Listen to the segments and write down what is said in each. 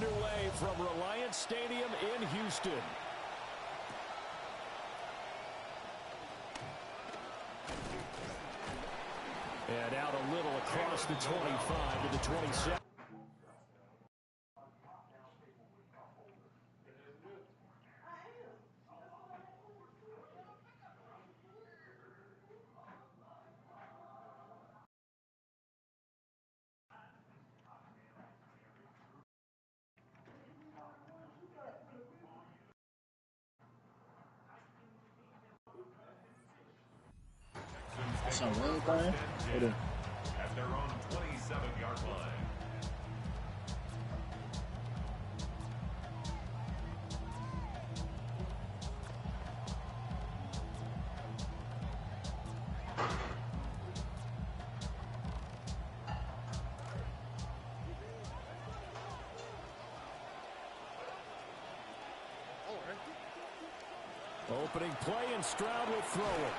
underway from Reliance Stadium in Houston. And out a little across the 25 to the 27. So really playing? At their own 27-yard line. Opening play, and Stroud will throw it.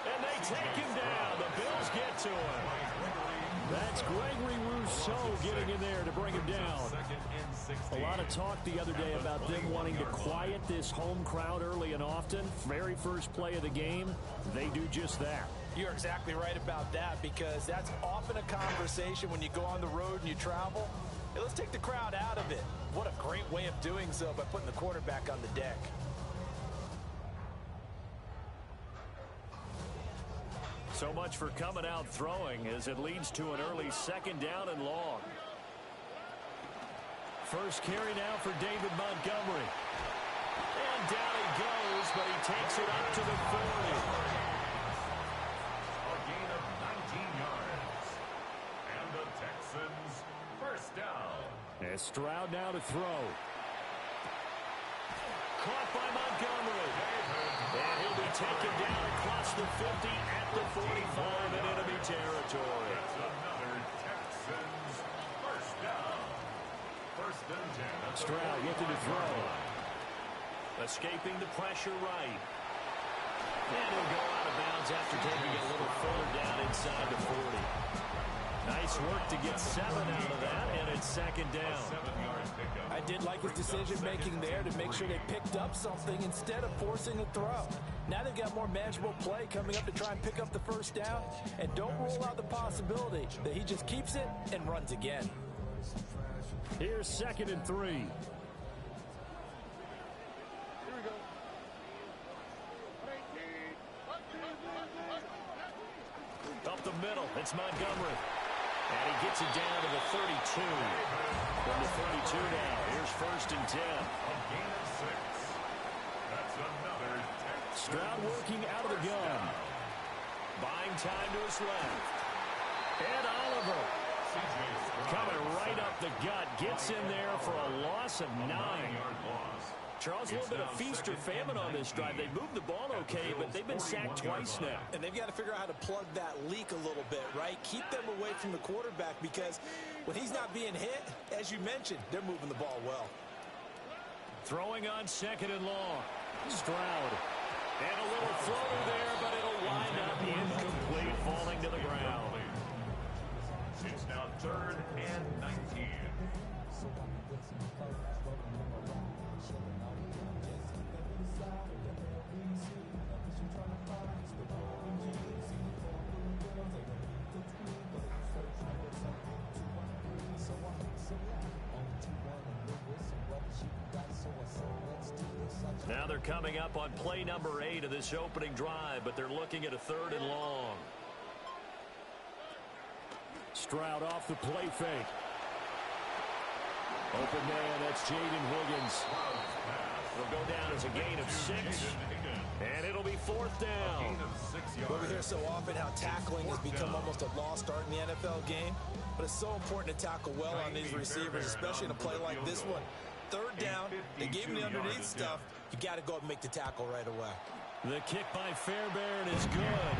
And they take him down. The Bills get to him. That's Gregory Rousseau getting in there to bring him down. A lot of talk the other day about them wanting to quiet this home crowd early and often. Very first play of the game, they do just that. You're exactly right about that, because that's often a conversation when you go on the road and you travel. Hey, let's take the crowd out of it. What a great way of doing so by putting the quarterback on the deck. So much for coming out throwing, as it leads to an early second down and long. First carry now for David Montgomery. And down he goes, but he takes it up to the 40. A gain of 19 yards. And the Texans first down. And Stroud now to throw. Caught by Montgomery. And he'll be taken down across the 50 at the 45 in enemy territory. That's another Texans first down. First and 10. Stroud looking to throw. Escaping the pressure right. And he'll go out of bounds after taking a little further down inside the 40. Nice work to get 7 out of that, and it's second down. I did like his decision-making there to make sure they picked up something instead of forcing a throw. Now they've got more manageable play coming up to try and pick up the first down, and don't rule out the possibility that he just keeps it and runs again. Here's 2nd and 3. Here we go. Up the middle, it's Montgomery. And he gets it down to the 32. From the 32 now, here's 1st and 10. A gain of 6. That's another Texans. Stroud working out of the gun. Buying time to his left. And Oliver coming right up the gut. Gets in there for a loss of 9. 9-yard loss. Charles, a little bit of feast or famine on this drive. They moved the ball okay, but they've been sacked twice now. And they've got to figure out how to plug that leak a little bit, right? Keep them away from the quarterback, because when he's not being hit, as you mentioned, they're moving the ball well. Throwing on 2nd and long. Stroud. And a little floater there, but it'll wind up incomplete, falling to the ground. It's now 3rd and 19. Now they're coming up on play number 8 of this opening drive, but they're looking at a 3rd and long. Stroud off the play fake. Open man, that's Jaden Williams. It'll go down as a gain of 6, and it'll be 4th down. We hear so often how tackling has become almost a lost art in the NFL game, but it's so important to tackle well on these receivers, especially in a play like this one. 3rd down, they gave him the underneath stuff. You got to go up and make the tackle right away. The kick by Fairbairn is good.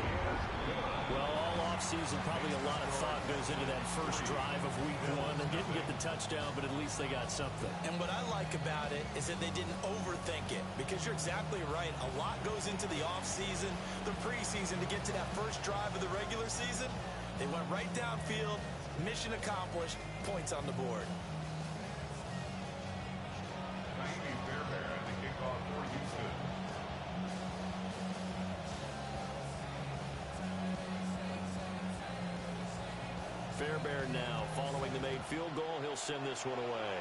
Well, all offseason, probably a lot of thought goes into that first drive of week 1. They didn't get the touchdown, but at least they got something. And what I like about it is that they didn't overthink it, because you're exactly right. A lot goes into the offseason, the preseason, to get to that first drive of the regular season. They went right downfield, mission accomplished, points on the board. Fairbairn now. Following the made field goal, he'll send this one away.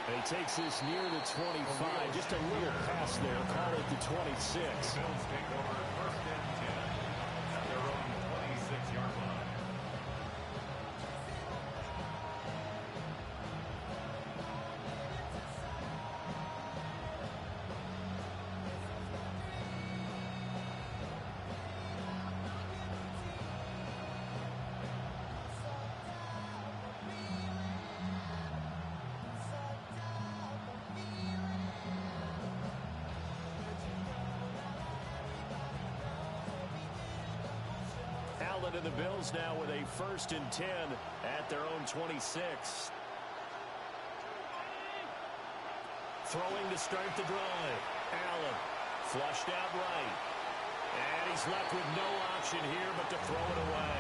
And he takes this near the 25. Just a little pass there. Call it the 26. Bills take over first and 10 at their own 26-yard line. Allen and the Bills now with a first and 10 at their own 26. Throwing to start the drive. Allen flushed out right. And he's left with no option here but to throw it away.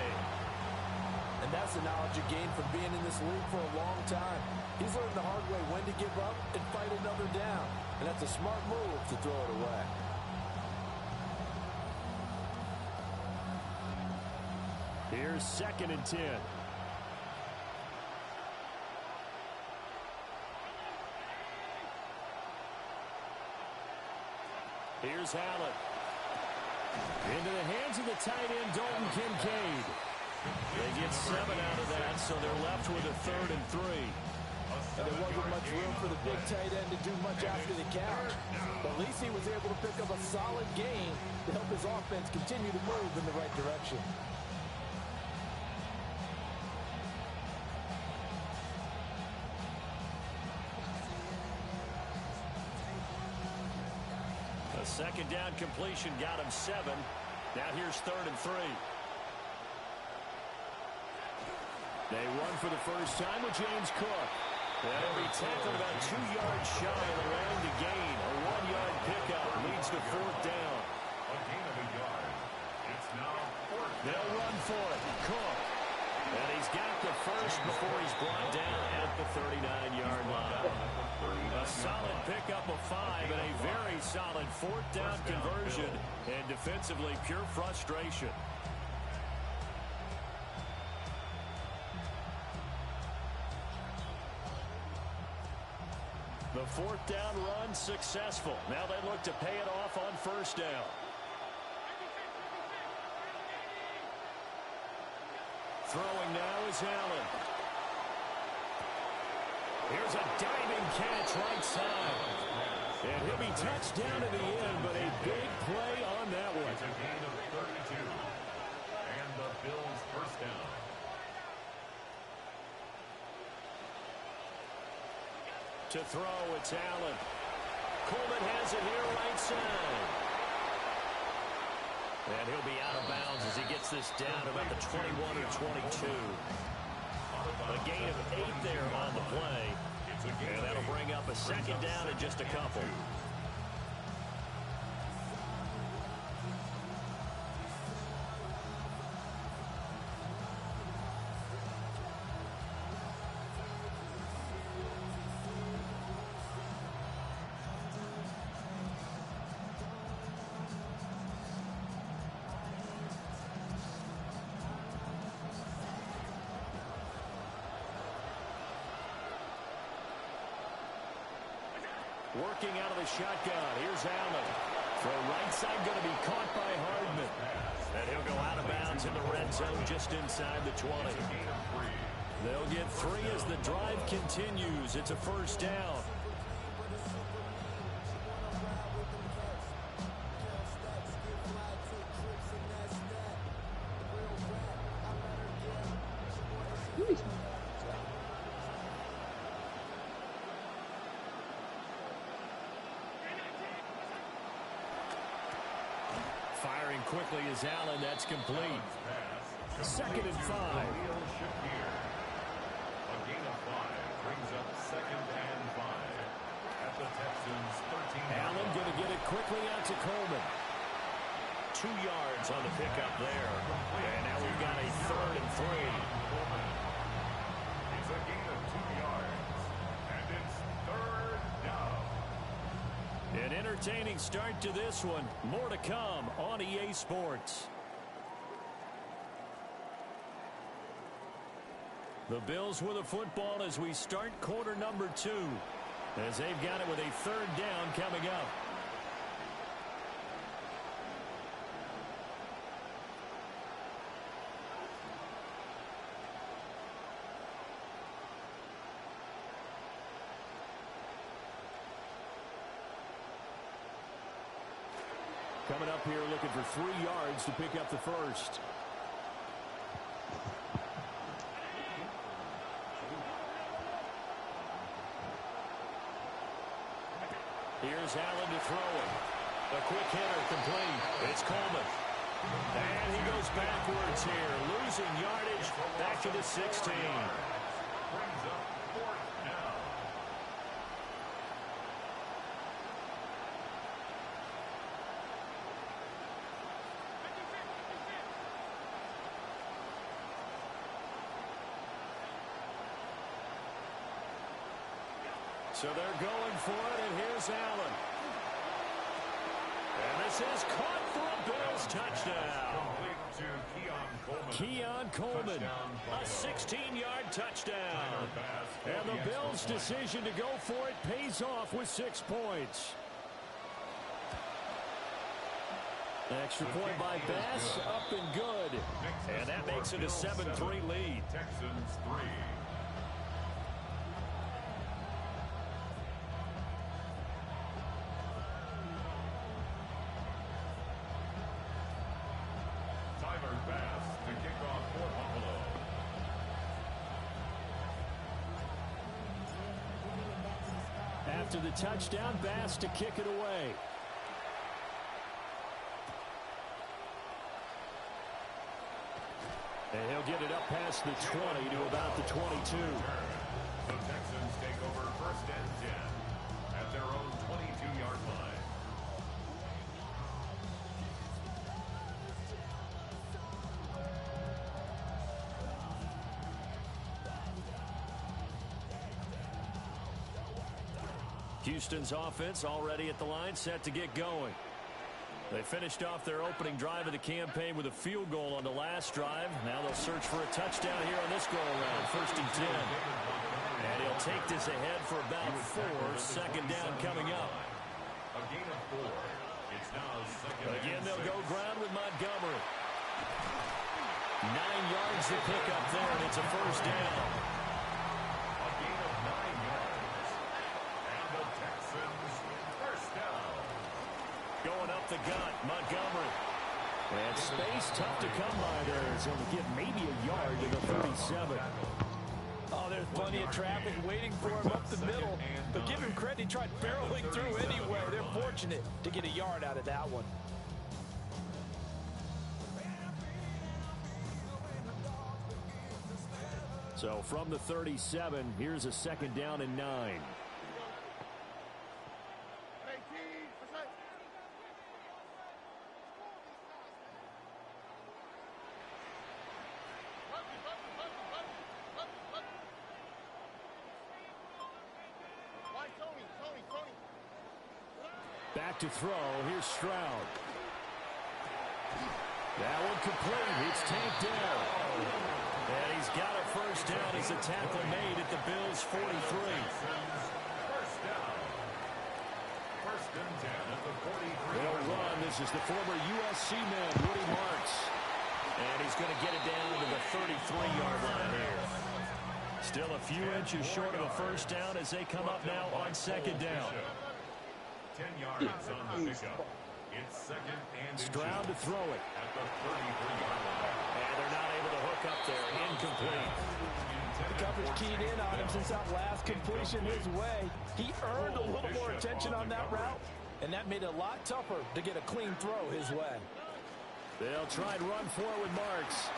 And that's the knowledge you gain from being in this league for a long time. He's learned the hard way when to give up and fight another down. And that's a smart move to throw it away. Here's second and 10. Here's Allen. Into the hands of the tight end, Dalton Kincaid. They get 7 out of that, so they're left with a 3rd and 3. And there wasn't much room for the big tight end to do much after the catch. But at least he was able to pick up a solid gain to help his offense continue to move in the right direction. A second down completion got him 7. Now here's 3rd and 3. They run for the first time with James Cook. That'll be tackled about 2 yards shy of the line to gain. A 1-yard pickup leads to 4th down. A gain of a yard. It's now 4th down. They'll run for it. Cook. And he's got the first before he's brought down at the 39-yard line. A solid pickup of 5 and a very solid 4th down conversion. And defensively, pure frustration. The 4th down run successful. Now they look to pay it off on first down. Throwing now is Allen. Here's a diving catch right side. And he'll be touched down in the end, but a big play on that one. It's a gain of 32. And the Bills first down. To throw, it's Allen. Coleman has it here right side. And he'll be out of bounds as he gets this down about the 21 or 22. A gain of 8 there on the play. And that'll bring up a second down in just a couple. Working out of the shotgun. Here's Allen. Throw right side going to be caught by Hardman. And he'll go out of bounds in the red zone just inside the 20. They'll get 3 as the drive continues. It's a first down. Firing quickly is Allen. That's complete. 2nd and 5. A gain of 5 brings up 2nd and 5 at the Texans 13. Allen going to get it quickly out to Coleman. 2 yards on the pickup there. And now we've got a 3rd and 3. It's a gain of 2 yards. And it's 3rd down. An entertaining start to this one. More to come on EA Sports. The Bills with a football as we start quarter number 2. As they've got it with a third down coming up. Coming up here looking for 3 yards to pick up the first. Here's Allen to throw it. A quick hitter complete. It's Coleman. And he goes backwards here. Losing yardage back to the 16. Brings up 4th down. So they're going for it, and here's Allen. And this is caught for a Bills touchdown. Keon Coleman, a 16-yard touchdown. And the Bills' decision to go for it pays off with 6 points. Extra point by Bass, up and good. And that makes it a 7-3 lead. Texans 3. After the touchdown, Bass to kick it away. And he'll get it up past the 20 to about the 22. The Texans take over 1st and 10 at their own 22-yard line. Houston's offense already at the line, set to get going. They finished off their opening drive of the campaign with a field goal on the last drive. Now they'll search for a touchdown here on this go-around, 1st and 10. And he'll take this ahead for about 4. 2nd down coming up. A gain of 4. It's now 2nd. Again, they'll go ground with Montgomery. 9 yards to pick up there, and it's a 1st down. A gain of 9 yards. And the Texans 1st down. Going up the gut, Montgomery. And space tough to come by there. It's going to give maybe a yard to the 37. Oh, there's plenty of traffic waiting for him up the middle. But give him credit, he tried barreling through anyway. They're fortunate to get a yard out of that one. So from the 37, here's a 2nd down and 9. Back to throw. Here's Stroud. That one complete. It's tanked down. And he's got a 1st down as the tackle made at the Bills' 43. 1st down. 1st and 10 at the 43. They'll run. This is the former USC man, Woody Marks. And he's going to get it down to the 33-yard line here. Still a few inches short of a 1st down as they come up now on 2nd down. 10 yards on the pickup. It's 2nd and Stroud to throw it. At the 33-yard line. And they're not able to hook up there. Incomplete. The coverage keyed in on him since that last completion his way. He earned a little more attention on that route, and that made it a lot tougher to get a clean throw his way. They'll try and run forward Marks.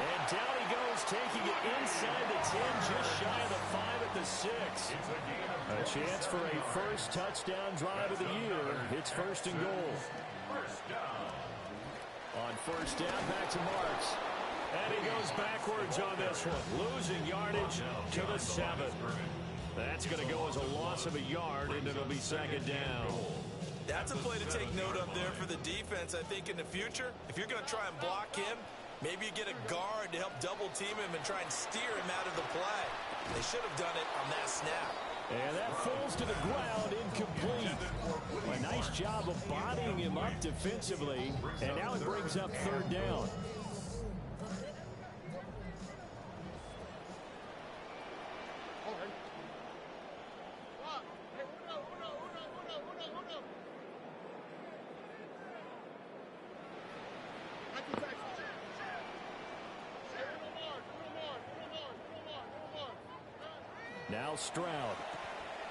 And down he goes, taking it inside the 10, just shy of the 5 at the 6. A chance for a first touchdown drive of the year. It's 1st and goal. 1st down. On 1st down, back to Marks. And he goes backwards on this one, losing yardage to the 7. That's going to go as a loss of a yard, and it'll be second down. That's a play to take note of there for the defense. I think in the future, if you're going to try and block him, maybe you get a guard to help double team him and try and steer him out of the play. They should have done it on that snap. And that falls to the ground, incomplete. A nice job of bodying him up defensively, and now it brings up third down. Now Stroud.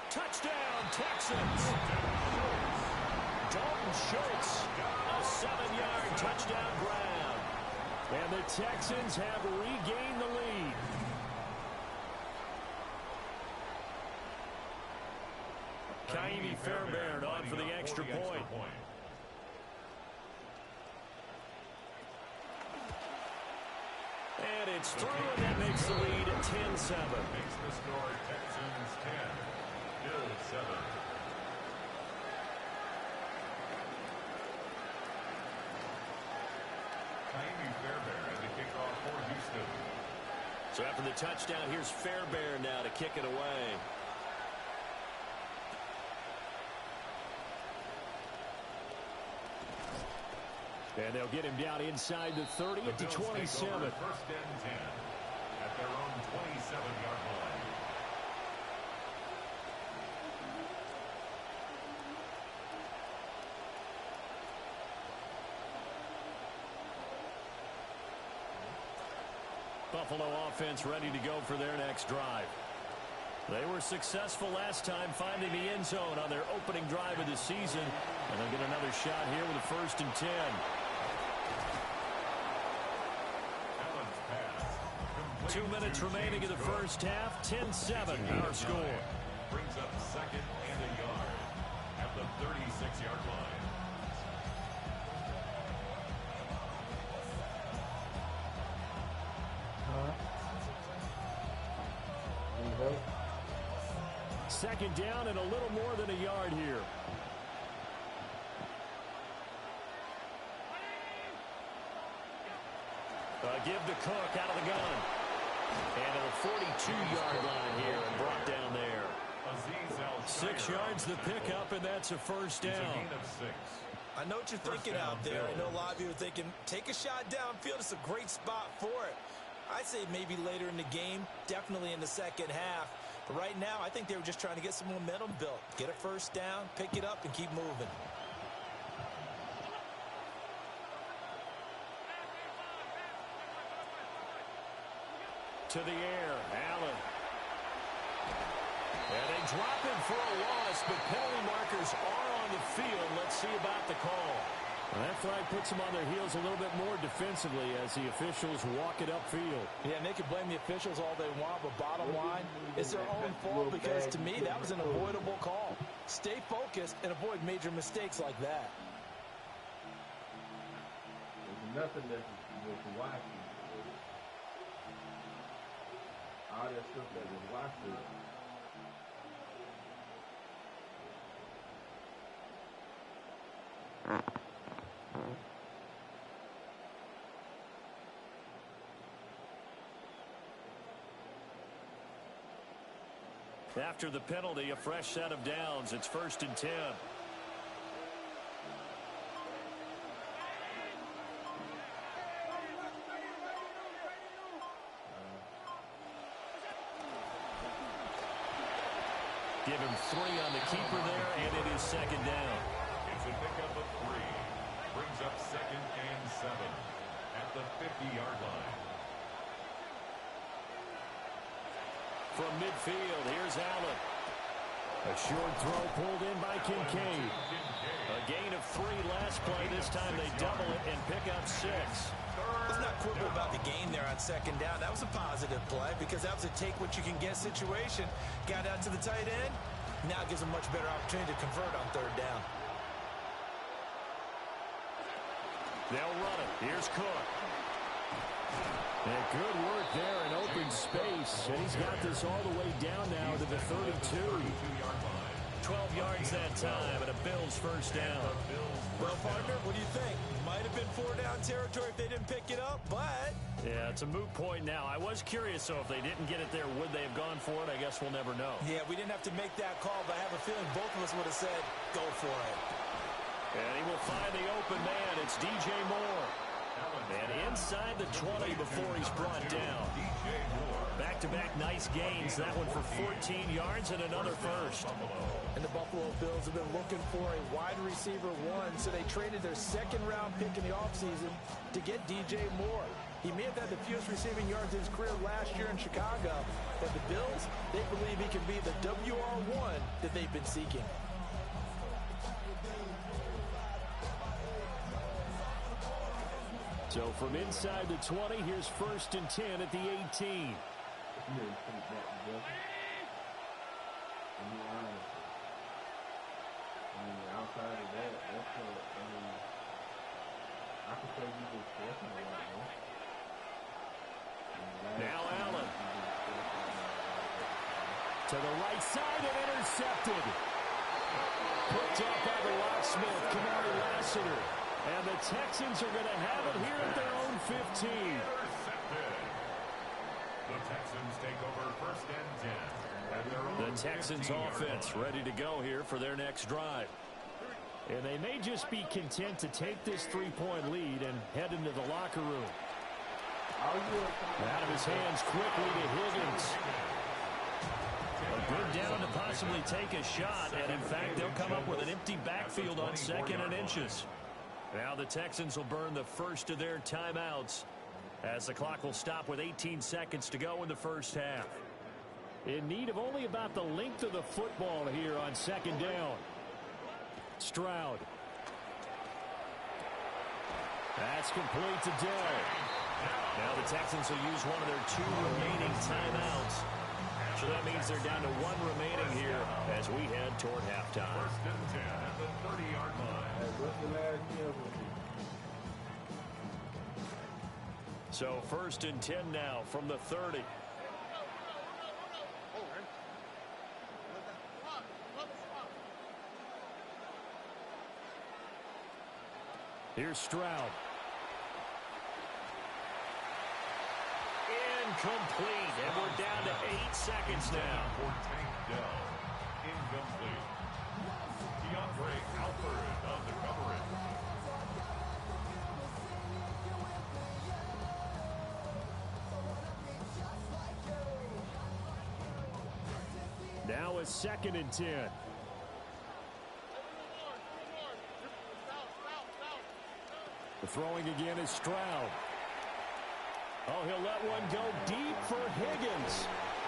Touchdown, Texans. Dalton Schultz, a 7-yard touchdown grab. And the Texans have regained the lead. Ka'imi Fairbairn on for the extra point. And it's through, and that makes the lead at 10-7. Makes the score Texans 10, Bills 7. Ka'imi Fairbairn the kickoff for Houston. So after the touchdown, here's Fairbairn now to kick it away. And they'll get him down inside the 30 at the 27. First and 10 at their own 27-yard line. Buffalo offense ready to go for their next drive. They were successful last time finding the end zone on their opening drive of the season. And they'll get another shot here with a first and 10. 2 minutes remaining in the first half. 10-7 our score. Brings up second and a yard at the 36-yard line. Second down and a little more than a yard here. Give to Cook out of the gun. And at the 42-yard line here and brought down there. 6 yards the pickup, and that's a first down. I know what you're thinking out there. I know a lot of you are thinking, take a shot downfield. It's a great spot for it. I'd say maybe later in the game, definitely in the second half. But right now, I think they were just trying to get some momentum built. Get a first down, pick it up, and keep moving. To the air, Allen. And they drop him for a loss, but penalty markers are on the field. Let's see about the call. Well, that flag puts them on their heels a little bit more defensively as the officials walk it upfield. Yeah, and they can blame the officials all they want, but bottom line, it's their own fault because, to me, that was an avoidable call. Stay focused and avoid major mistakes like that. There's nothing that was watching. All that stuff that was watching. After the penalty, a fresh set of downs. It's first and 10. Give him 3 on the keeper there, and it is second down. It's a pickup of 3. Brings up second and 7 at the 50-yard line. From midfield, here's Allen. A short throw pulled in by Kincaid. A gain of 3 last play. This time they double it and pick up 6. Let's not quibble about the gain there on second down. That was a positive play because that was a take-what-you-can-get situation. Got out to the tight end. Now gives a much better opportunity to convert on third down. They'll run it. Here's Cook. And good work there in open space. And he's got this all the way down now to the 32. 12 yards that time, and a Bills first down. Well, partner, what do you think? Might have been 4-down territory if they didn't pick it up, but... Yeah, it's a moot point now. I was curious, so if they didn't get it there, would they have gone for it? I guess we'll never know. Yeah, we didn't have to make that call, but I have a feeling both of us would have said, go for it. And he will find the open man. It's DJ Moore. And inside the 20 before he's brought down. Back-to-back nice gains. That one for 14 yards and another first. And the Buffalo Bills have been looking for a wide receiver one, so they traded their second-round pick in the offseason to get DJ Moore. He may have had the fewest receiving yards in his career last year in Chicago, but the Bills, they believe he can be the WR1 that they've been seeking. So from inside the 20, here's 1st and 10 at the 18. Outside of that, that's what, I could say you just forcing a lot more. Now Allen. To the right side and intercepted. Picked up by the locksmith, Kamari Lassiter. And the Texans are going to have it here at their own 15. The Texans take over 1st and 10. At their own The Texans offense ready to go here for their next drive. And they may just be content to take this 3-point lead and head into the locker room. Out of his hands quickly to Higgins. A good down to possibly take a shot, and in fact, they'll come up with an empty backfield on 2nd and inches. Now the Texans will burn the first of their timeouts as the clock will stop with 18 seconds to go in the first half. In need of only about the length of the football here on 2nd down. Stroud. That's complete to Dell. Now the Texans will use one of their 2 remaining timeouts. So that means they're down to 1 remaining here as we head toward halftime. 1st and 10 at the 30-yard line. What's the last year? So 1st and 10 now from the 30. Here's Stroud. Incomplete. And we're down to 8 seconds now. For Tank Dell. Incomplete. DeAndre Alford on the coverage. Now it's 2nd and 10. The throwing again is Stroud. Oh, he'll let one go deep for Higgins.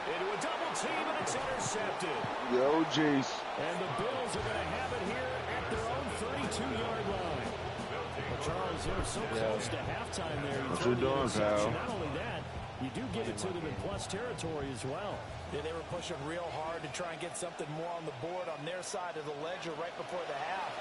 Into a double team, and it's intercepted. Yo, jeez. And the Bills are going to have it here at their own 32-yard line. Well, Charles, they're so close to halftime there. What you doing, pal? Not only that, you do give it to them in plus territory as well. Yeah, they were pushing real hard to try and get something more on the board on their side of the ledger right before the half.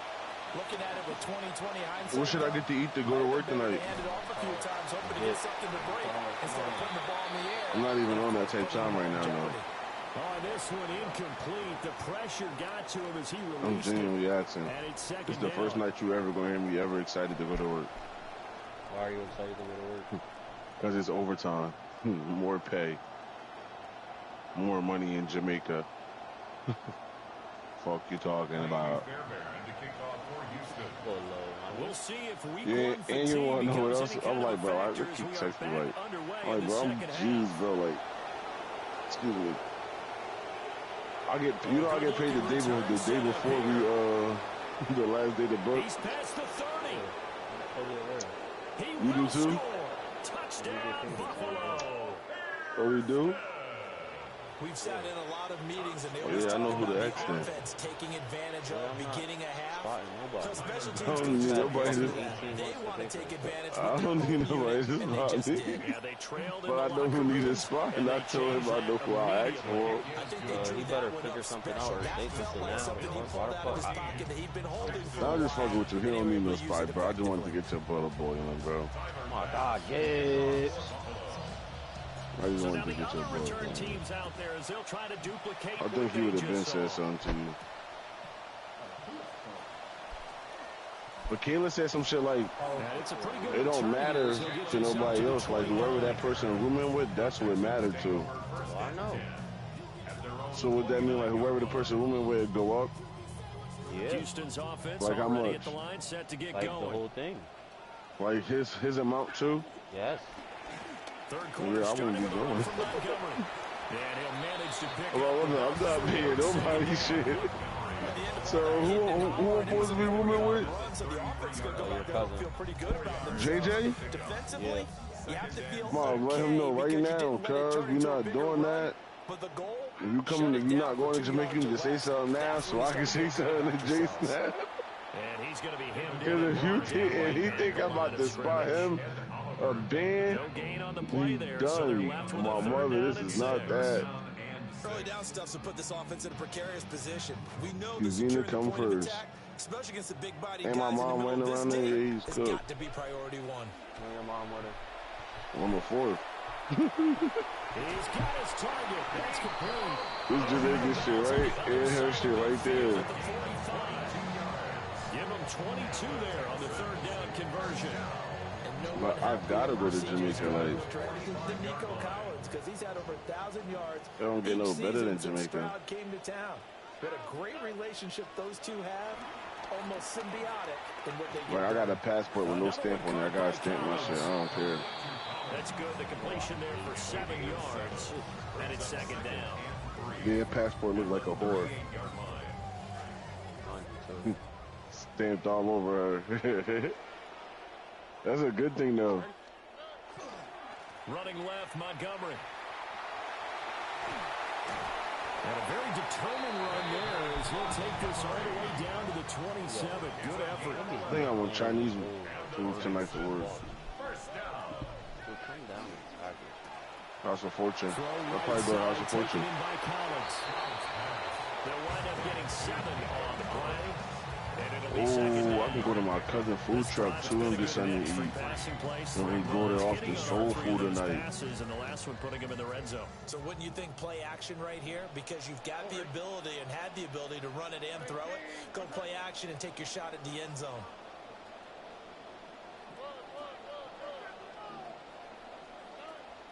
Looking at it with 20/20 hindsight. What should I get to eat to go to work tonight? Handed off a few times, hoping to get something to break instead of putting the ball in the air. I'm not even on that type time right now, though. Oh, this one incomplete. The pressure got to him as he I'm released it. genuinely asking. And it's second It's the down. first night you ever gonna hear me ever excited to go to work. Why are you excited to go to work? Because it's overtime. More pay. More money in Jamaica. Fuck you talking about. Fairbairn to kick off for Houston. Go low. We'll see if week Yeah, one and you want to know what becomes else? any I'm kind like, of bro, I factor as keep we are texting back like, underway in the bro, I'm second half. jeez, bro, like, excuse me. I get, you know, I get paid the day before we, the last day to book. He's past the 30. He You do will too? score. Touchdown, Buffalo. Oh, we do? We've sat in a lot of meetings, and they Oh, always yeah, I know talk who about the the X is. offense taking advantage of beginning a half. Spotting nobody. So special I teams don't need coaches nobody do to- that. They want to take advantage. I with their don't need own nobody unit, to and they spot just me. did. Yeah, they trailed in But the I know who locker needs a room, spot, and they I told him changed I know that who I asked immediately. for. I think they He drew better that one figure up something special. out, or That they felt can like sit something down. he pulled out of his I- pocket that he'd been holding for I'm a just fucking while, with you. He and they don't were need no able to use spot, it bro. I just wanted to effectively. get your brother boy on, bro. Timer my God, Gibbs. I just So now wanted to the get your other blood. return Man. teams out there as they'll try to duplicate I what think he they would have been just said saw. something to you. But Kayla said some shit like, And it's a pretty good it don't return matter here, so he'll get to yourself nobody to the else. Like, whoever 29. that person rooming with, that's what mattered to. Well, I know. So would that mean, like, whoever the person rooming with go up? Yeah. Houston's offense Like how already much? at the line, set to get Like the going. whole thing. Like, his amount too? Yes. Third quarter Yeah, I starting wouldn't be with a run going. from Montgomery. And he'll manage to pick Well, up the I'm not paying nobody shit. So who I'm supposed to be rooming with? So the offense is going to go your out there and cousin. feel pretty good about themselves. JJ? Defensively, you have to feel Come on, let him know right now, cuz we're not doing that. But the goal, If you coming, if you're not going to Jamaica, you need to say something now so I can say something to Jason now. And he's going to be hemmed Because if you in. think, and he think I'm about to spot him a band, No gain on the play he there, so they're done. left with My a third mother, down this and is not 6. that. Early down stuffs will put this offense in a precarious position. We know He's the gonna security come point of first. attack, especially against the big body And guys my in the mom middle went of this around there, team. yeah, he's It's cooked. got to be priority one. Bring your mom with her. On the fourth. He's got his target. That's complete. This Jamaican shit right, and her shit right there. At the 45. Give him 22 there on the third down conversion. But I gotta go to Jamaica, like, The Nico Collins, because he's had over 1,000 yards. it don't get no each better than season since Jamaica. Stroud came to town. But a great relationship those two have, almost symbiotic in what they Like, I get got done. a passport with no stamp on it. I gotta stamp my shit. I don't care. That's good. The completion there for 7 yards. And it's second down. Yeah, passport look like a whore. Stamped all over her. That's a good thing, though. Running left, Montgomery. And a very determined run there as he'll take this all the way down to the 27. Good effort. I think I want Chinese food tonight to work. So come down and tackle. House of Fortune. Throw I'll right probably go to House side, of taken Fortune. in by Collins. They'll wind up getting 7 on the play. And it'll be second Oh, down. I can go to my cousin food truck too and get something to eat. And we go there off the soul food tonight. Passes and the last one putting him in the red zone. So wouldn't you think play action right here? Because you've got the ability and had the ability to run it and throw it. Go play action and take your shot at the end zone.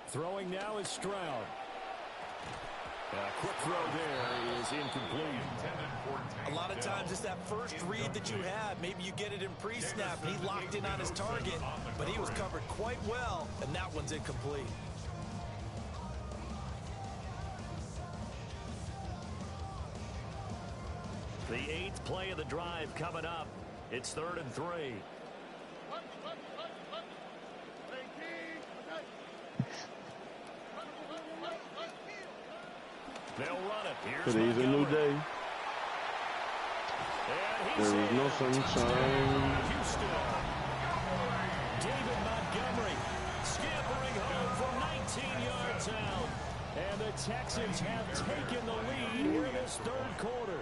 Throwing now is Stroud. A quick throw there is incomplete. A lot of times it's that first read that you have. Maybe you get it in pre-snap. He locked in on his target, but he was covered quite well, and that one's incomplete. The 8th play of the drive coming up. It's 3rd and 3. They'll run it. Here's Today's a new day. And There he's is no in. sunshine. Houston. David Montgomery scampering home from 19 yards out. And the Texans have taken the lead here in this third quarter.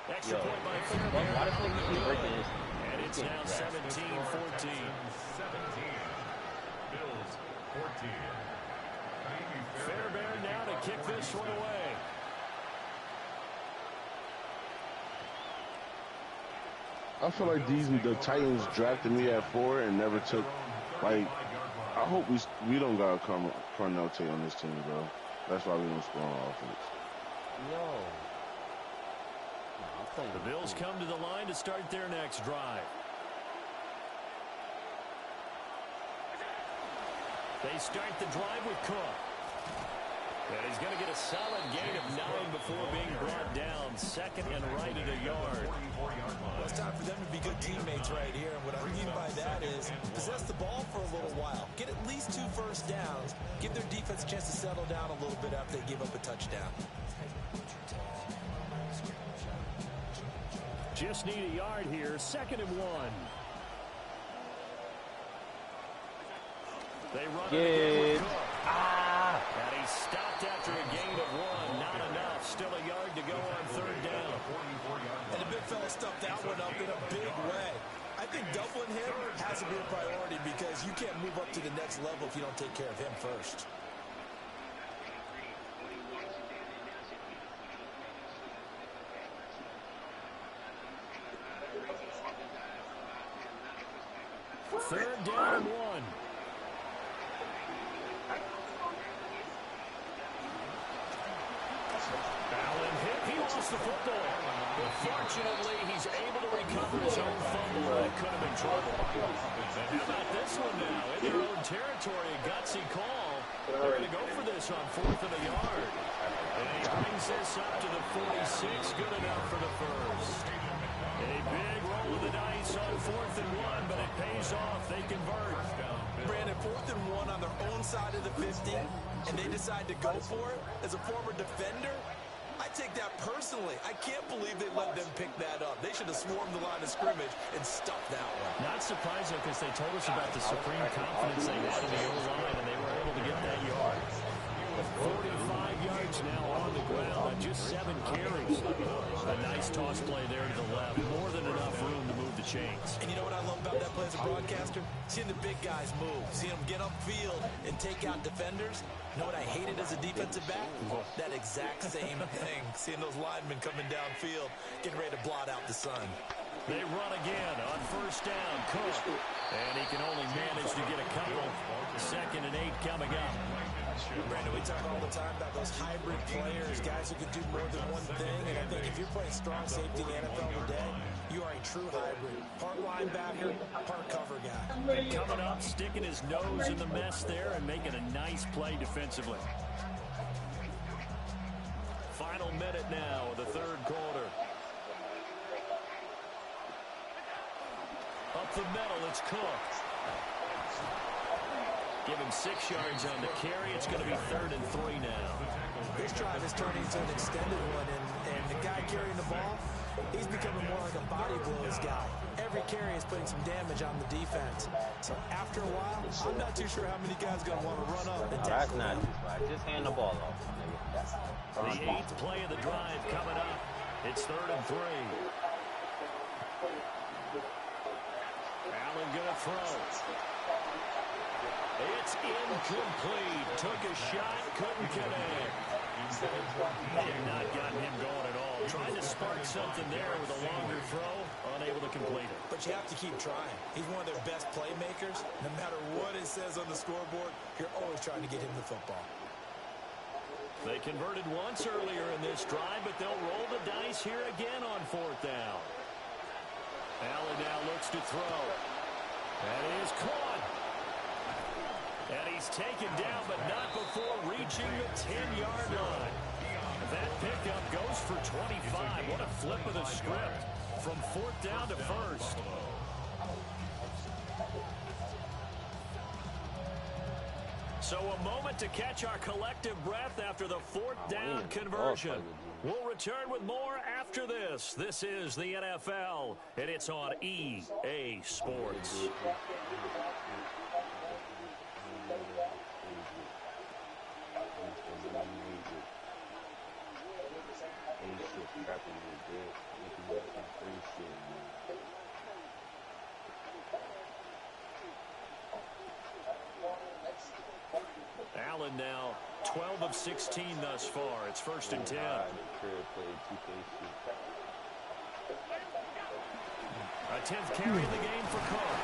Extra point by Fairbairn. Why the fuck you keep breaking this? And it's now 17-14. 17. Bills 14. Fairbairn now to kick this one away. I feel like the Titans drafted me at 4 and never took, like, I hope we don't got Cornell Tate on this team, bro. That's why we don't score on offense. Yo. No, I'm playing The Bills come to the line to start their next drive. They start the drive with Cook. And he's going to get a solid gain of 9 before being brought down. Second and right at a yard. Well, it's time for them to be good teammates right here. And what I mean by that is possess the ball for a little while. Get at least 2 first downs. Give their defense a chance to settle down a little bit after they give up a touchdown. Just need a yard here. 2nd and 1. They run it again with Cook. And he stopped after a gain of 1. Not enough. Still a yard to go on 3rd down. And the big fella stuffed that one up in a big way. I think doubling him has to be a priority because you can't move up to the next level if you don't take care of him first. Third down and 1. Allen hit. He lost the football. But fortunately, he's able to recover his own fumble. That could have been trouble. And how about this one now? In their own territory, a gutsy call. They're going to go for this on 4th and a yard. And he brings this up to the 46. Good enough for the first. A big roll of the dice on 4th and 1, but it pays off. They convert. Brandon, 4th and 1 on their own side of the 50, and they decide to go for it. As a former defender, I take that personally. I can't believe they let them pick that up. They should have swarmed the line of scrimmage and stuffed that one. Not surprising because they told us about the supreme confidence they had in the O-line, and they were able to get that yard. 45 yards now on the ground on just 7 carries. A nice toss play there to the left. More than enough room to move the chains. And you know what I love about that play as a broadcaster? Seeing the big guys move. Seeing them get upfield and take out defenders. You know what I hated as a defensive back? That exact same thing. Seeing those linemen coming downfield, getting ready to blot out the sun. They run again on 1st down. Cook. And he can only manage to get a couple. 2nd and 8 coming up. Brandon, we talk all the time about those hybrid players, guys who can do more than one thing. And I think if you're playing strong safety in the NFL today, you are a true hybrid. Part linebacker, part cover guy. Coming up, sticking his nose in the mess there and making a nice play defensively. Final minute now of the 3rd quarter. Up the middle, it's Cook. Give him 6 yards on the carry. It's going to be 3rd and 3 now. This drive is turning into an extended one, and the guy carrying the ball, he's becoming more like a body blows guy. Every carry is putting some damage on the defense. So after a while, I'm not too sure how many guys are going to want to run up and tackle. That's not too far. Just hand the ball off. The 8th play of the drive coming up. It's 3rd and 3. Allen going to throw. It's incomplete. Took a shot, couldn't connect. Had not gotten him going at all. Trying to spark something there with a longer throw, unable to complete it. But you have to keep trying. He's one of their best playmakers. No matter what it says on the scoreboard, you're always trying to get him the football. They converted once earlier in this drive, but they'll roll the dice here again on 4th down. Allen now looks to throw. That is caught. And he's taken down, but not before reaching the 10-yard line. That pickup goes for 25. What a flip of the script from 4th down to 1st. So a moment to catch our collective breath after the 4th down conversion. We'll return with more after this. This is the NFL, and it's on EA Sports. Allen now 12 of 16 thus far. It's 1st and 10. A 10th carry of the game for Cook.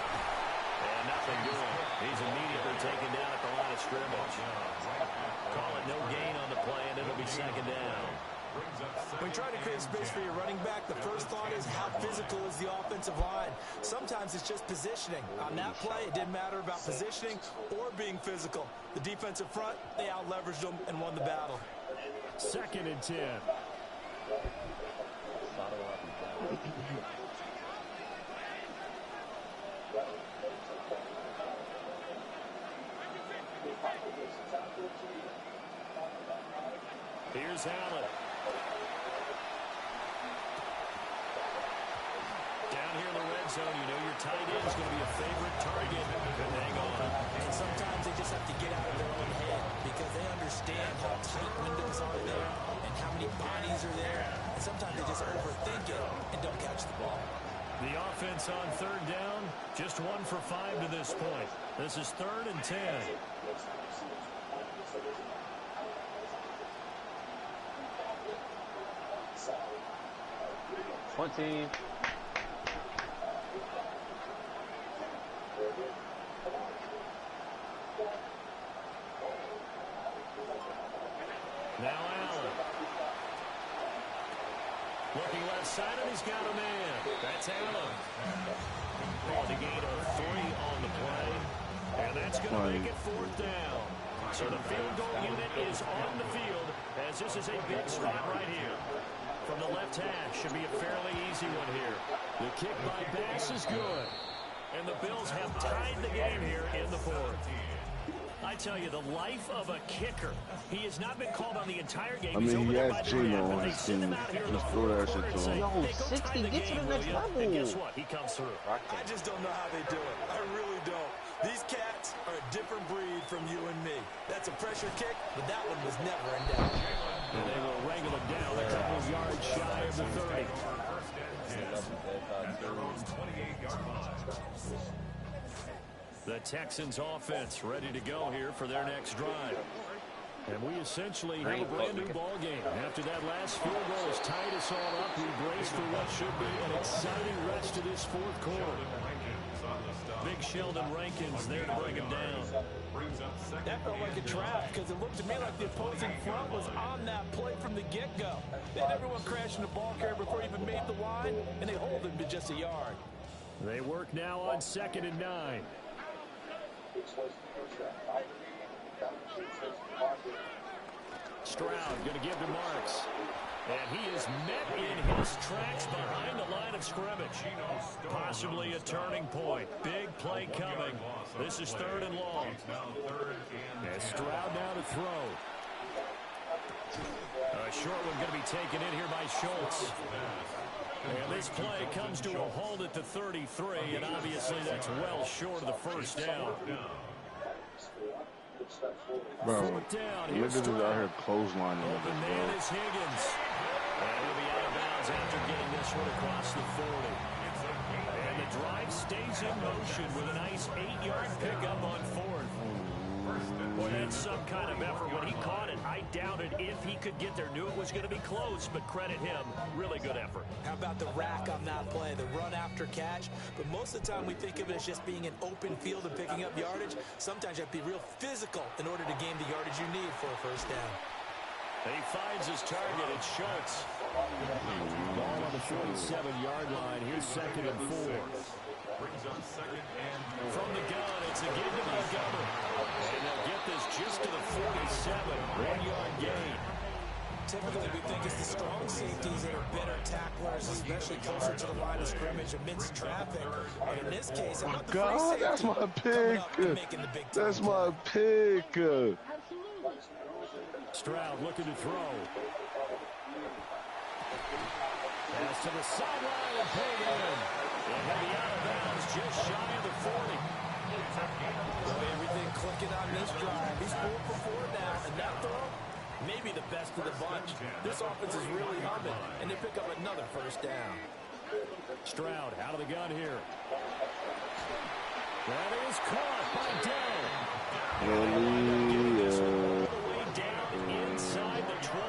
And nothing doing. He's immediately taken down at the line of scrimmage. Call it no gain on the play, and it'll be 2nd down. When trying to create space for your running back, the first thought is how physical is the offensive line. Sometimes it's just positioning. On that play, it didn't matter about positioning or being physical. The defensive front, they out-leveraged them and won the battle. 2nd and 10. Here's Allen. Down here in the red zone, you know your tight end is going to be a favorite target. And hang on. And sometimes they just have to get out of their own head because they understand how tight windows are there and how many bodies are there. And sometimes they just overthink it and offense on third down. Just 1 for 5 to this point. This is 3rd and 10. 20. Now Allen. Looking left side, and he's got a man. That's Allen. On a gain of 3 on the play. And that's going to make it 4th down. So the field goal unit is on the field, as this is a big spot right here. From the left hash, should be a fairly easy one here. The kick by Bass is good. And the Bills have tied the game here in the 4th. I tell you, the life of a kicker. He has not been called on the entire game. I mean, he has Gino on his team. Just throw that shit to him. Yo, 60, get to the next level. And guess what? He comes through. I just don't know how they do it. I really don't. These cats are a different breed from you and me. That's a pressure kick, but that one was never in doubt. And they will wrangle him down a couple of yards shy of the 30. The Texans offense ready to go here for their next drive. And we essentially have a brand new ball game. After that last field goal has tied us all up, we brace for what should be an exciting rest of this 4th quarter. Big Sheldon Rankins there to bring him down. That felt like a trap because it looked to me like the opposing front was on that play from the get-go. They had everyone crashing the ball carrier before he even made the line, and they hold him to just a yard. They work now on 2nd and 9. Stroud going to give to Marks. And he is met in his tracks behind the line of scrimmage. Possibly a turning point. Big play coming. This is 3rd and long. And Stroud now to throw. A short one going to be taken in here by Schultz. And this play comes to a halt at the 33, and obviously that's well short of the first down. Bro, 4th down. look at this out here clotheslining. Open man is Higgins. And he'll be out of bounds after getting this one across the 40. And the drive stays in motion with a nice 8-yard pickup on 4th. Boy, that's some kind of effort. When he caught it, I doubted if he could get there. Knew it was going to be close, but credit him. Really good effort. How about the rack on that play, the run after catch? But most of the time we think of it as just being an open field and picking up yardage. Sometimes you have to be real physical in order to gain the yardage you need for a first down. And he finds his target. It's Schultz. Ball on the 47-yard line. Here's 2nd and 4. From the gun, it's a give to Montgomery. And they'll get this just to the 47. 1-yard gain. Typically, we think it's the strong safeties that are better tacklers, especially closer to the line of scrimmage amidst traffic. But in this case, I'm not the free safety that's my pick. making the big time. That's my pick. Stroud looking to throw. Pass to the sideline and pulled in. And he'll be out of bounds just shy of the 40. Boy, everything clicking on this drive. He's 4 for 4 now, and that throw, maybe the best of the bunch. This offense is really humming, and they pick up another first down. Stroud out of the gun here. That is caught by Dell. Hallelujah. All the way down inside the 20.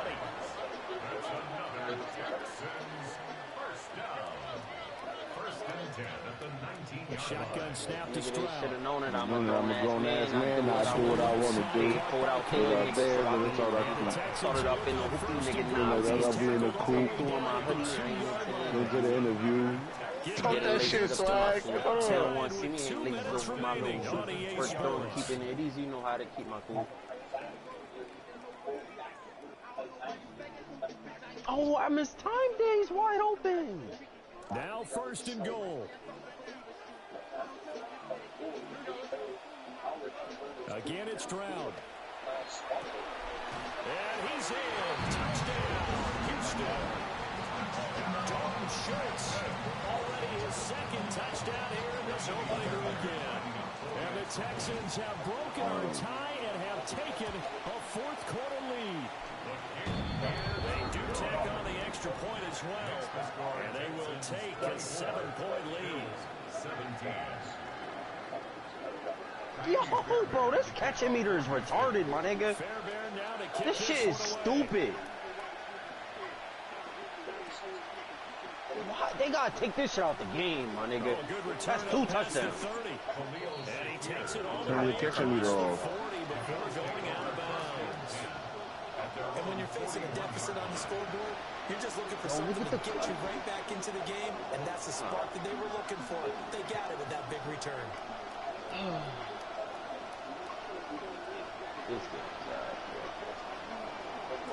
Shotgun snap to Stroud. Should have known it. I'm I'm a grown-ass man. I do what I want to do. Pulled out Put it out there, but it's all right. started up in the hoopy, nigga. You know, that's up in the coop. Doing my hoodie. Went to the interview. Talk that shit, swag. Tell one, see me in late with my little shoot. First throw, keeping it easy. You know how to keep my cool. Oh, I missed time days wide open. Now 1st and goal. Again, it's Stroud. And he's in. Touchdown, Houston. Dalton Schultz, already his 2nd touchdown here in this opening weekend. And the Texans have broken our tie and have taken a 4th quarter lead. They do tack on the extra point as 12. And they will take a 7-point lead. 17. Yo, bro, this catching meter is retarded, my nigga. Fairbairn now to kick This shit is stupid. Why? They gotta take this shit out the game, my nigga. That's 2 touchdowns. And he takes it all the Turn way the catching meter across off. the 40 before going out of bounds. And when you're facing a deficit on the scoreboard, you're just looking for something to get you right back into the game, and that's the spark that they were looking for. They got it with that big return.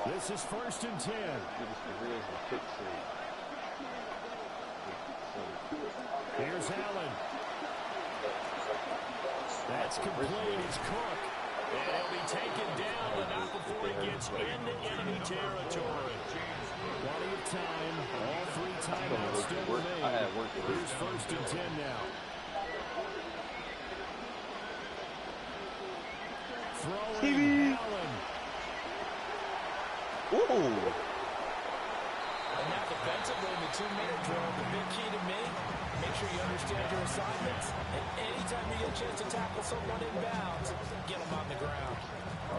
This is 1st and 10. Here's Allen. That's complete. It's Cook. And he'll be taken down, but not before he gets into enemy territory. Plenty of time. All 3 timeouts still remain. Here's 1st and 10 now. Throwing Allen. Ooh. And now defensively in the 2-minute drill, the big key to me, make sure you understand your assignments. And anytime you get a chance to tackle someone in bounds, get them on the ground.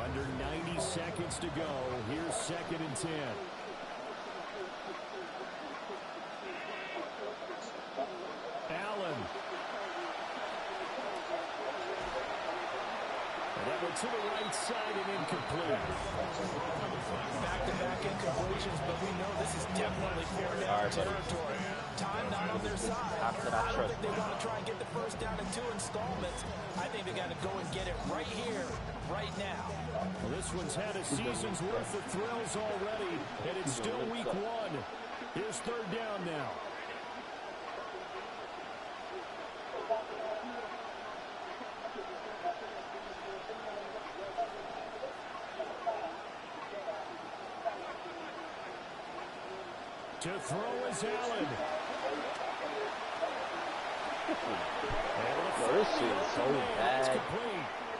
Under 90 seconds to go. Here's 2nd and 10. Allen. And that went to the right side and incomplete. Back-to-back incompletions, but we know this is definitely 4-down territory. Time not on their side. I don't think they want to try and get the first down in 2 installments. I think they got to go and get it right here, right now. Well, this one's had a season's worth of thrills already, and it's still week 1. Here's 3rd down now. To throw is Allen. This shit is so bad. And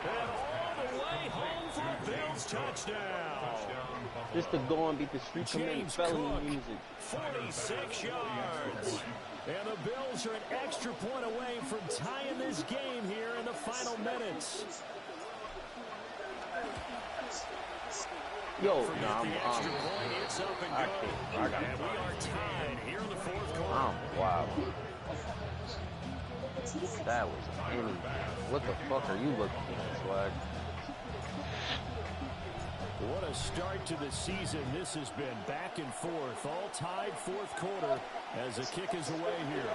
all the way home for a Bills touchdown. Just to go and beat the street committing felony music. 46 yards. And the Bills are an extra point away from tying this game here in the final minutes. Yo, Forget the extra point. It's up and go. And we are tied here in the 4th quarter. Wow. That was any. What the fuck are you looking at, Swag? What a start to the season. This has been back and forth. All tied 4th quarter as the kick is away here.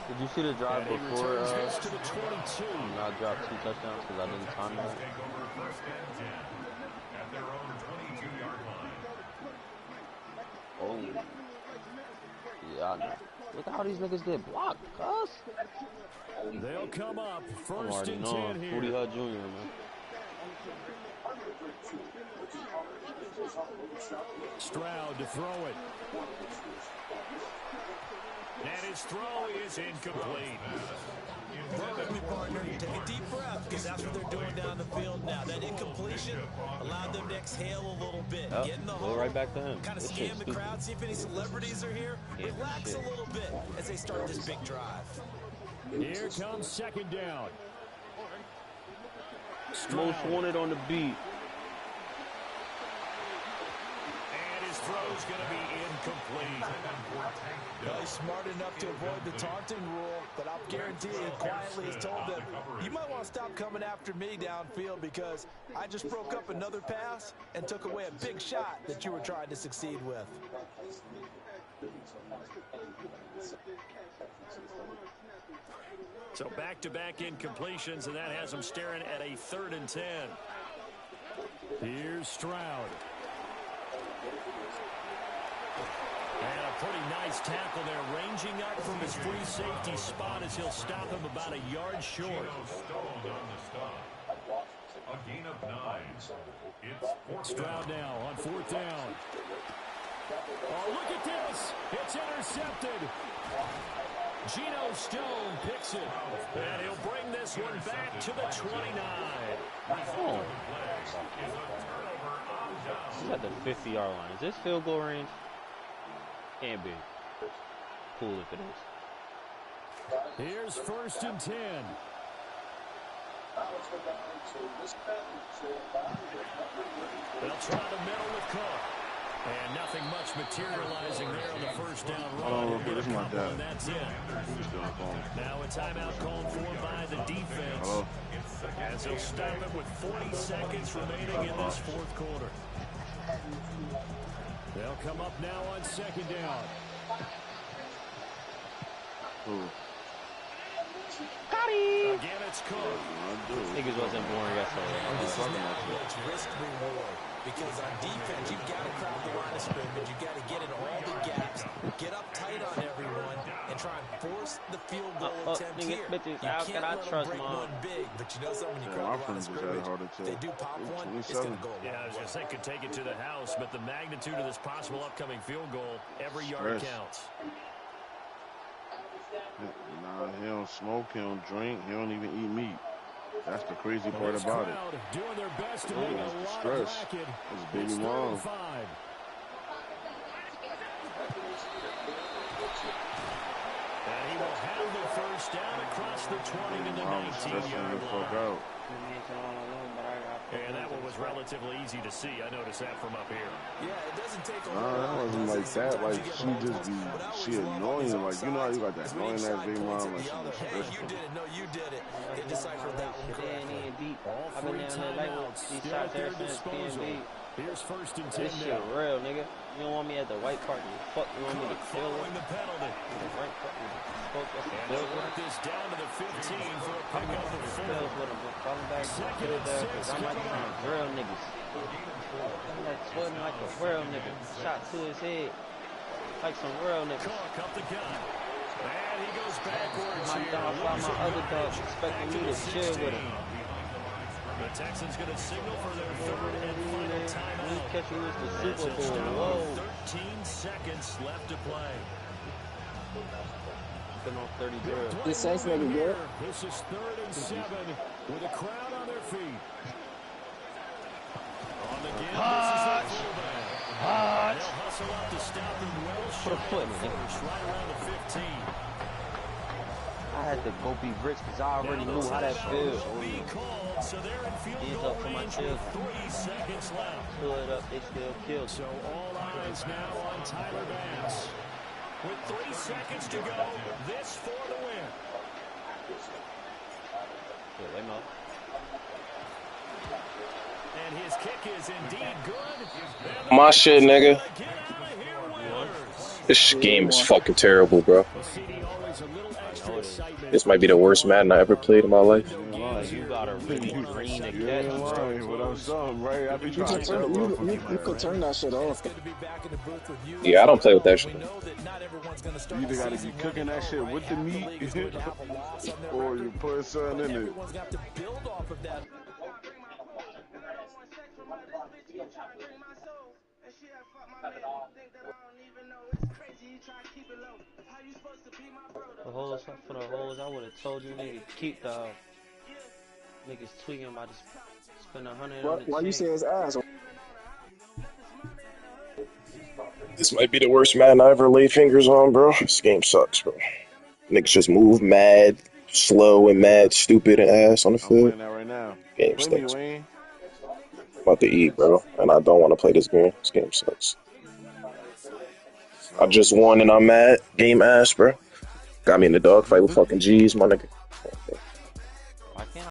Did you see the drive And he before returns this to the 22. I dropped 2 touchdowns because I didn't time it? Take over 1st and 10 at their own 22-yard line. Oh. Yeah, I know. Look at how these niggas get blocked, cuz. They'll come up I'm 1st already and knowing. 10 here. Booty Hut Jr., man. Stroud to throw it. And his throw is incomplete. Work with me, partner. Take a deep breath, because that's what they're doing down the field now. That incompletion allowed them to exhale a little bit. Yep, Get in the go hole. right back to him. Kind of This scan shit's the stupid. crowd, see if any celebrities are here. Yeah, Relax a shit. little bit as they start this big drive. Here comes 2nd down. Most wanted on the beat. And his throw's going to be incomplete. Well, he's smart enough to avoid the taunting rule, but I'll guarantee you, quietly he's told them, you might want to stop coming after me downfield because I just broke up another pass and took away a big shot that you were trying to succeed with. So back-to-back incompletions, and that has him staring at a 3rd and 10. Here's Stroud. And a pretty nice tackle there, ranging up from his free safety spot as he'll stop him about a yard short. Stalled on the stop. A gain of 9. It's 4th Stroud down. now on 4th down. Oh, look at this. It's intercepted. Geno Stone picks it. And he'll bring this one back to the 29. Result of the play is a turnover on This is at the 50-yard line. Is this field goal range? Can't be. Cool if it is. Here's 1st and 10. They'll try the middle with Cook. And nothing much materializing there on the 1st down run. Oh, but it's not that. That's it. Now a timeout called for by the defense. Hello? As they'll stop it with 40 seconds remaining in this 4th quarter. They'll come up now on 2nd down. Ooh. Again, it's Cook. Niggas wasn't born yesterday. This is now where it's risk reward. Because on defense, you've got to crowd the line of scrimmage. You've got to get in all the gaps, get up tight on everyone, and try and force the field goal attempt here. You can't let them break one big, but you know something, when you crowd the line of scrimmage, they do pop one, it's going to go. Yeah, I was going to say, could take it to the house, but the magnitude of this possible upcoming field goal, every yard counts. Nah, he don't smoke, he don't drink, he don't even eat meat. That's the crazy part about it. Doing their best to make a lot stress. of racket. It's baby mom. And he will have the 1st down across the 20 to the 19-yard line. And that one was relatively easy to see. I noticed that from up here. Yeah, it doesn't take a Nah, that wasn't like that. Like, she just be, she annoying. Like, you know how you got that annoying ass baby mom? Like, hey, you did it. No, you did it. They deciphered that one correctly. All 3 timeouts still at their disposal. Here's 1st and 10 This shit real, nigga. You don't want me at the white card. Fuck, you want me to kill following the penalty. And they'll work this down to the 15 for a pickup of 4. Falling back, kill there, because I'm like some real niggas. I'm like sweating like a real nigga. Shot to his head. Like some real niggas. Cook up the gun. And he goes backwards My here. dog, my other dog, expecting me to chill with him. The Texans going to signal for their 3rd and final timeout. Catching us the Super Bowl. Down Whoa. 13 seconds left to play. Been on 30 drills. This Saints nigga good. This is 3rd and 7 with a crowd on their feet. On the game, this is their fullback. They'll hustle up to stop them well Put a shy foot of in it. first, right around the 15. I had to go be rich because I already knew how that feels. Be called, so they're in field Hands goal up for my range children. with 3 seconds left. Stood up, they still killed. So all eyes now on Tyler Vance. With 3 seconds to go, this for the win. Yeah, wait, no. And his kick is indeed good. My shit, nigga. This game is fucking terrible, bro. This might be the worst Madden I ever played in my life. You gotta really green and catch. You could turn that shit off. Yeah, I don't play with that shit. You either got to be cooking that shit with the meat, or you put something in it. For the hoes, I would have told you niggas keep the niggas tweaking about to spend 100 on the Why you say his ass? This might be the worst Madden I ever laid fingers on, bro. This game sucks, bro. Niggas just move mad, slow, and mad, stupid, and ass on the field. Right now. Game stinks. I'm about to eat, bro, and I don't want to play this game. This game sucks. I just won and I'm mad. Game ass, bro. Got me in the dogfight with fucking G's, my nigga.